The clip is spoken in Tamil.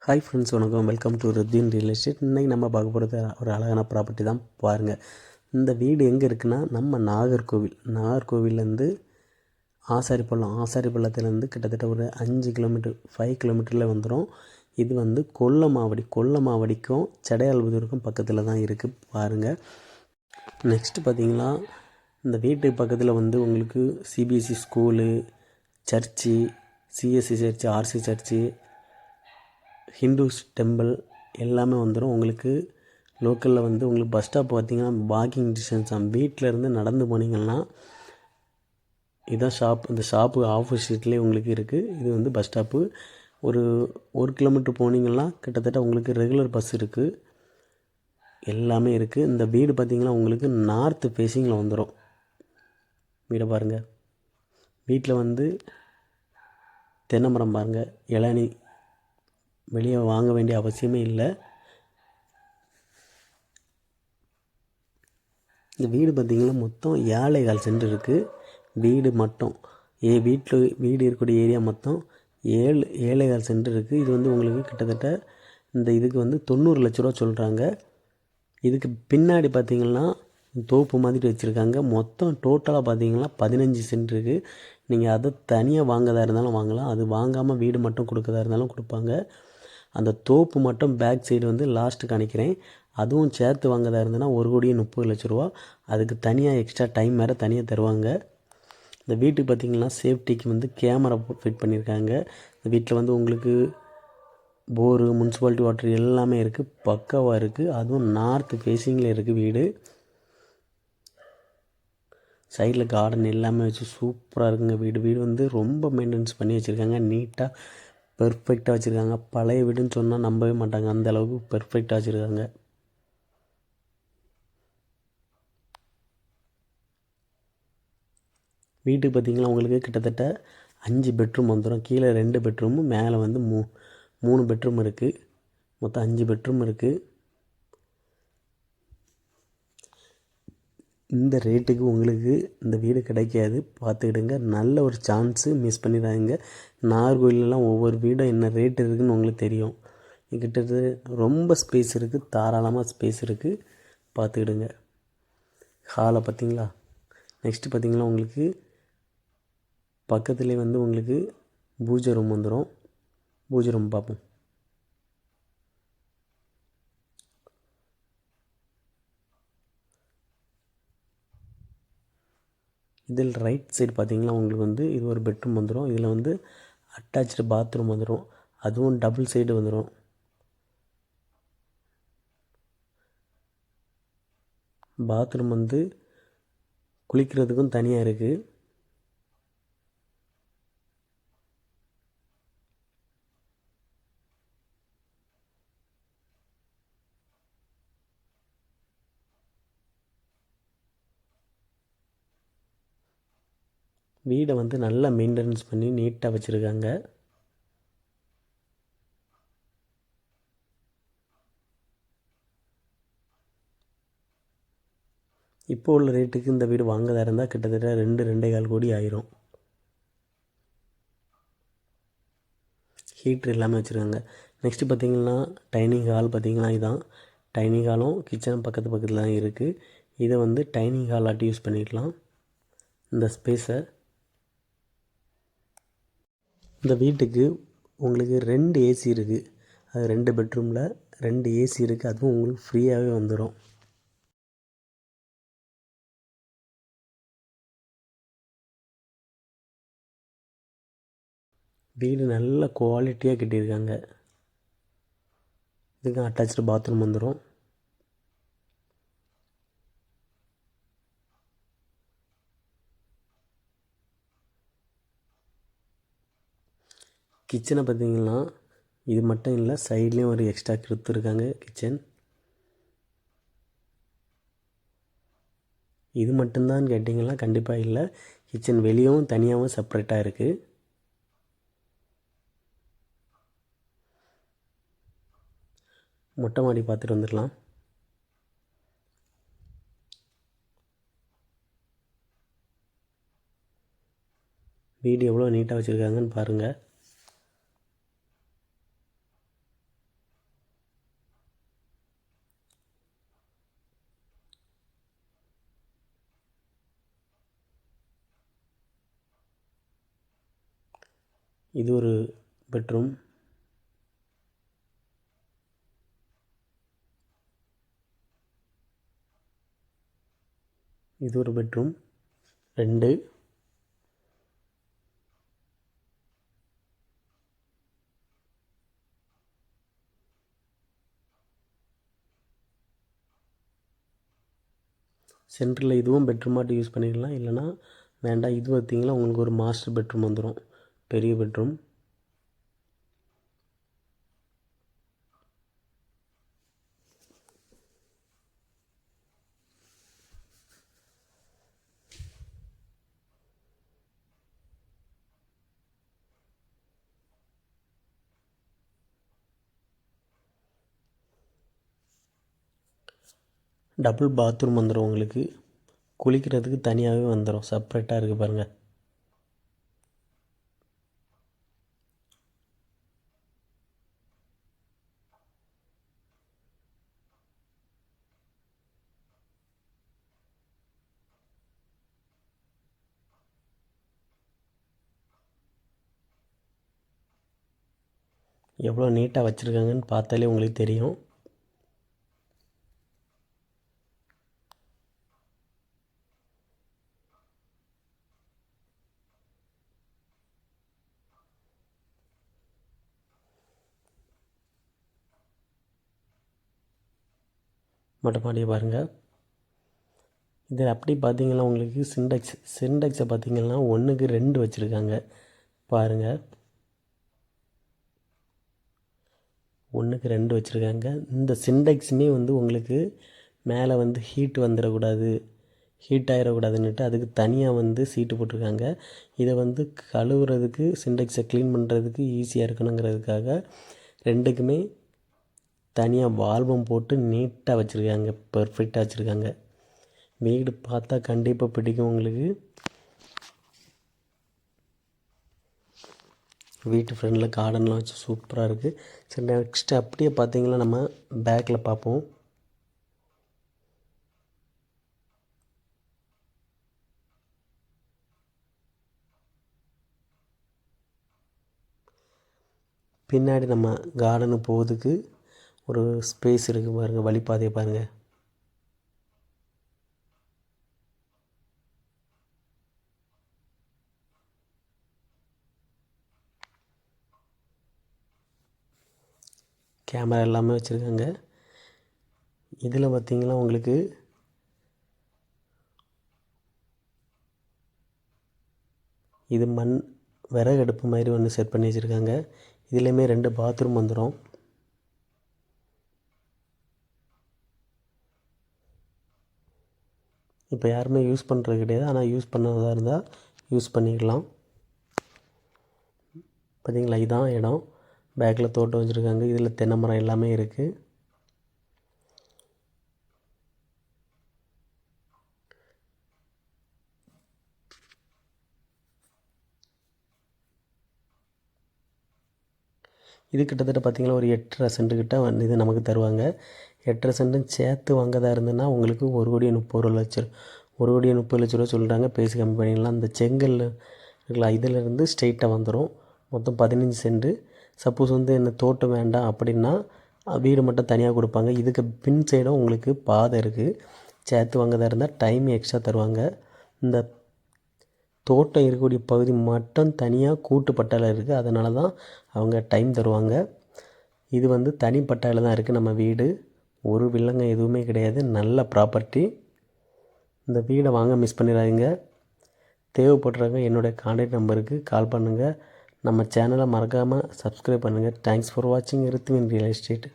ஹாய் ஃப்ரெண்ட்ஸ், வணக்கம். வெல்கம் டு ருத்தீன் ரியல் எஸ்டேட். இன்றைக்கி நம்ம பார்க்க போகிறது ஒரு அழகான ப்ராப்பர்ட்டி தான். பாருங்கள், இந்த வீடு எங்கே இருக்குன்னா நம்ம நாகர்கோவிலேருந்து ஆசாரிப்பள்ளத்துலேருந்து கிட்டத்தட்ட ஒரு 5 கிலோமீட்டரில் வந்துடும். இது வந்து கொல்லமாவடிக்கும் சடையால்புதூருக்கும் பக்கத்தில் தான் இருக்குது. பாருங்கள், நெக்ஸ்ட்டு பார்த்திங்கன்னா இந்த வீட்டுக்கு பக்கத்தில் வந்து உங்களுக்கு CBSE school, church, CSC church, RC church, Hindus temple எல்லாமே வந்துடும். உங்களுக்கு லோக்கலில் வந்து உங்களுக்கு பஸ் ஸ்டாப் பார்த்திங்கன்னா வாக்கிங் டிஸ்டன்ஸ் தான். வீட்டிலேருந்து நடந்து போனீங்கன்னா இதான் ஷாப். இந்த ஷாப்பு ஆப்போசிட்லேயே உங்களுக்கு இருக்குது. இது வந்து பஸ் ஸ்டாப்பு. ஒரு கிலோமீட்டர் போனீங்கன்னா கிட்டத்தட்ட உங்களுக்கு ரெகுலர் பஸ் இருக்குது, எல்லாமே இருக்குது. இந்த வீடு பார்த்திங்கன்னா உங்களுக்கு நார்த்து ஃபேஸிங்கில் வந்துடும். வீடை பாருங்கள். வீட்டில் வந்து தென்னை மரம் பாருங்கள், இளநீ வெளியே வாங்க வேண்டிய அவசியமே இல்லை. இந்த வீடு பார்த்திங்கன்னா மொத்தம் 7.25 சென்ட் இருக்குது. வீடு மட்டும் வீடு இருக்கக்கூடிய ஏரியா மொத்தம் 7.25 சென்ட் இருக்குது. இது வந்து உங்களுக்கு கிட்டத்தட்ட இந்த இதுக்கு வந்து 90 லட்ச ரூபா சொல்கிறாங்க. இதுக்கு பின்னாடி பார்த்திங்கன்னா தோப்பு மாதிரி வச்சுருக்காங்க. மொத்தம் டோட்டலாக பார்த்திங்கன்னா 15 சென்ட் இருக்குது. நீங்கள் அதை தனியாக வாங்கதாக இருந்தாலும் வாங்கலாம், அது வாங்காமல் வீடு மட்டும் கொடுக்கறதா இருந்தாலும் கொடுப்பாங்க. அந்த தோப்பு மட்டும் பேக் சைடு வந்து லாஸ்ட்டு காணிக்கிறேன். அதுவும் சேர்த்து வாங்கதாக இருந்ததுன்னா 1,30 லட்ச ரூபா. அதுக்கு தனியாக எக்ஸ்ட்ரா டைம் வேறு தனியாக தருவாங்க. இந்த வீட்டுக்கு பார்த்திங்கன்னா சேஃப்டிக்கு வந்து கேமரா ஃபிட் பண்ணியிருக்காங்க. இந்த வீட்டில் வந்து உங்களுக்கு போரு, முனிசிபாலிட்டி வாட்டர் எல்லாமே இருக்குது, பக்காவாக இருக்குது. அதுவும் நார்த்து ஃபேஸிங்கில் இருக்குது வீடு. சைடில் கார்டன் எல்லாமே வச்சு சூப்பராக இருக்குங்க. வீடு வந்து ரொம்ப மெயின்டெனன்ஸ் பண்ணி வச்சுருக்காங்க. நீட்டாக பெர்ஃபெக்டாக வச்சுருக்காங்க. பழைய வீடுன்னு சொன்னால் நம்பவே மாட்டாங்க, அந்த அளவுக்கு பெர்ஃபெக்டாக வச்சுருக்காங்க. வீட்டுக்கு பார்த்திங்கன்னா உங்களுக்கு கிட்டத்தட்ட 5 பெட்ரூம் வந்துடும். கீழே 2 பெட்ரூமு, மேலே வந்து 3 பெட்ரூம் இருக்குது. மொத்தம் 5 பெட்ரூம் இருக்குது. இந்த ரேட்டுக்கு உங்களுக்கு இந்த வீடு கிடைக்காது, பார்த்துக்கிடுங்க. நல்ல ஒரு சான்ஸு, மிஸ் பண்ணிடாதீங்க. நாகர்கோவிலெலாம் ஒவ்வொரு வீடும் என்ன ரேட் இருக்குதுன்னு உங்களுக்கு தெரியும். கிட்டத்தட்ட ரொம்ப ஸ்பேஸ் இருக்குது, தாராளமாக ஸ்பேஸ் இருக்குது, பார்த்துக்கிடுங்க. ஹாலை பார்த்திங்களா. நெக்ஸ்ட்டு பார்த்திங்கன்னா உங்களுக்கு பக்கத்துலேயே வந்து உங்களுக்கு பூஜை ரூம் வந்துடும். பூஜை ரூம் பார்ப்போம். இதில் ரைட் சைடு பார்த்திங்கன்னா உங்களுக்கு வந்து இது ஒரு பெட்ரூம் வந்துடும். இதில் வந்து அட்டாச்சு பாத்ரூம் வந்துடும். அதுவும் டபுள் சைடு வந்துடும். பாத்ரூம் வந்து குளிக்கிறதுக்கும் தனியாக இருக்குது. வீடை வந்து நல்லா மெயின்டெனன்ஸ் பண்ணி நீட்டாக வச்சுருக்காங்க. இப்போ உள்ள ரேட்டுக்கு இந்த வீடு வாங்கதாக இருந்தால் கிட்டத்தட்ட 2-2.25 கோடி ஆயிரும். ஹீட்ரு எல்லாமே வச்சுருக்காங்க. நெக்ஸ்ட்டு பார்த்திங்கன்னா டைனிங் ஹால் பார்த்திங்கன்னா இதுதான். டைனிங் ஹாலும் கிச்சனும் பக்கத்தில் தான் இருக்குது. இதை வந்து டைனிங் ஹாலாட்டி யூஸ் பண்ணிக்கலாம் இந்த ஸ்பேஸை. இந்த வீட்டுக்கு உங்களுக்கு 2 ஏசி இருக்குது. அது 2 பெட்ரூமில் 2 ஏசி இருக்குது. அதுவும் உங்களுக்கு ஃப்ரீயாகவே வந்துடும். வீடு நல்ல குவாலிட்டியாக கட்டியிருக்காங்க. இதுக்கு அட்டாச்சு பாத்ரூம் வந்துடும். கிச்சனை பார்த்திங்கன்னா இது மட்டும் இல்லை, சைட்லேயும் ஒரு எக்ஸ்ட்ரா கொடுத்துருக்காங்க கிச்சன். இது மட்டும்தான் கேட்டிங்கன்னா கண்டிப்பாக இல்லை. கிச்சன் வெளியவும் தனியாகவும் செப்பரேட்டாக இருக்குது. மொட்டை மாடி பார்த்துட்டு வந்துடலாம். வீடு எவ்வளோ நீட்டாக வச்சுருக்காங்கன்னு பாருங்கள். இது ஒரு பெட்ரூம். இது ஒரு பெட்ரூம் 2. சென்டரில் இதுவும் பெட்ரூமாட்டு யூஸ் பண்ணிக்கலாம், இல்லைனா வேண்டாம். இது பார்த்திங்கன்னா உங்களுக்கு ஒரு மாஸ்டர் பெட்ரூம் வந்துடும், பெரிய பெட்ரூம். டபுள் பாத்ரூம் வந்துடும் உங்களுக்கு. குளிக்கிறதுக்கு தனியாகவே வந்துடும், செப்ரேட்டாக இருக்குது பாருங்கள். எவ்வளோ நீட்டாக வச்சுருக்காங்கன்னு பார்த்தாலே உங்களுக்கு தெரியும். மொட்டை மாடியை பாருங்கள். இது அப்படி பார்த்தீங்கன்னா உங்களுக்கு சிண்டெக்ஸை பார்த்தீங்கன்னா 1க்கு 2 வச்சுருக்காங்க பாருங்கள். 1க்கு 2 வச்சுருக்காங்க. இந்த சிண்டெக்ஸுமே வந்து உங்களுக்கு மேலே வந்து ஹீட் வந்துடக்கூடாது, ஹீட் ஆகிடக்கூடாதுன்னுட்டு அதுக்கு தனியாக வந்து சீட்டு போட்டிருக்காங்க. இதை வந்து கழுவுறதுக்கு, சிண்டெக்ஸை க்ளீன் பண்ணுறதுக்கு ஈஸியாக இருக்கணுங்கிறதுக்காக 2க்குமே தனியாக வால்வம் போட்டு நீட்டாக வச்சுருக்காங்க, பெர்ஃபெக்டாக வச்சுருக்காங்க. வீடு பார்த்தா கண்டிப்பாக பிடிக்கும் உங்களுக்கு. வீட்டு ஃப்ரெண்டில் கார்டன்லாம் வச்சு சூப்பராக இருக்குது. சரி, நெக்ஸ்ட்டு அப்படியே பார்த்தீங்கன்னா நம்ம பேக்கில் பார்ப்போம். பின்னாடி நம்ம கார்டனு போகிறதுக்கு ஒரு ஸ்பேஸ் இருக்குது பாருங்கள், வழிபாதையை பாருங்கள். கேமரா எல்லாமே வச்சுருக்காங்க. இதில் பார்த்திங்கன்னா உங்களுக்கு இது விறகு அடுப்பு மாதிரி ஒன்று செட் பண்ணி வச்சுருக்காங்க. இதுலேயுமே 2 பாத்ரூம் வந்துடும். இப்போ யாருமே யூஸ் பண்ணுறது கிடையாது, ஆனால் யூஸ் பண்ணுறதா இருந்தால் யூஸ் பண்ணிக்கலாம். பார்த்திங்களா, இதுதான் இடம். பேக்கில் தோட்டம் வச்சுருக்காங்க. இதில் தென்னை மரம் எல்லாமே இருக்குது. இது கிட்டத்தட்ட பார்த்திங்கன்னா ஒரு 8.5 சென்ட் கிட்ட இது நமக்கு தருவாங்க. 8.5 சென்ட்டும் சேர்த்து வாங்கதா இருந்ததுன்னா உங்களுக்கு 1,30,00,000 ரூபா சொல்கிறாங்க. பேசி கம்மி பண்ணிடலாம். அந்த செங்கல் இருக்குல்ல, இதிலேருந்து ஸ்ட்ரெயிட்டாக வந்துடும். மொத்தம் 15 சென்ட். சப்போஸ் வந்து என்ன தோட்டம் வேண்டாம் அப்படின்னா வீடு மட்டும் தனியாக கொடுப்பாங்க. இதுக்கு பின் சைடும் உங்களுக்கு பாதை இருக்குது. சேர்த்து வாங்கதா இருந்தால் டைம் எக்ஸ்ட்ரா தருவாங்க. இந்த தோட்டம் இருக்கக்கூடிய பகுதி மட்டும் தனியாக கூட்டு பட்டாவில் இருக்குது, அதனால தான் அவங்க டைம் தருவாங்க. இது வந்து தனி பட்டாவில் தான் இருக்குது நம்ம வீடு. ஒரு வில்லங்க எதுவுமே கிடையாது, நல்ல ப்ராப்பர்ட்டி. இந்த வீடை வாங்க மிஸ் பண்ணிடாதீங்க. தேவைப்படுறவங்க என்னுடைய கான்டாக்ட் நம்பருக்கு கால் பண்ணுங்கள். நம்ம சேனலை மறக்காமல் சப்ஸ்கிரைப் பண்ணுங்கள். தேங்க்ஸ் ஃபார் வாட்சிங் எவ்ரிதிங் இன் ரியல் எஸ்டேட்.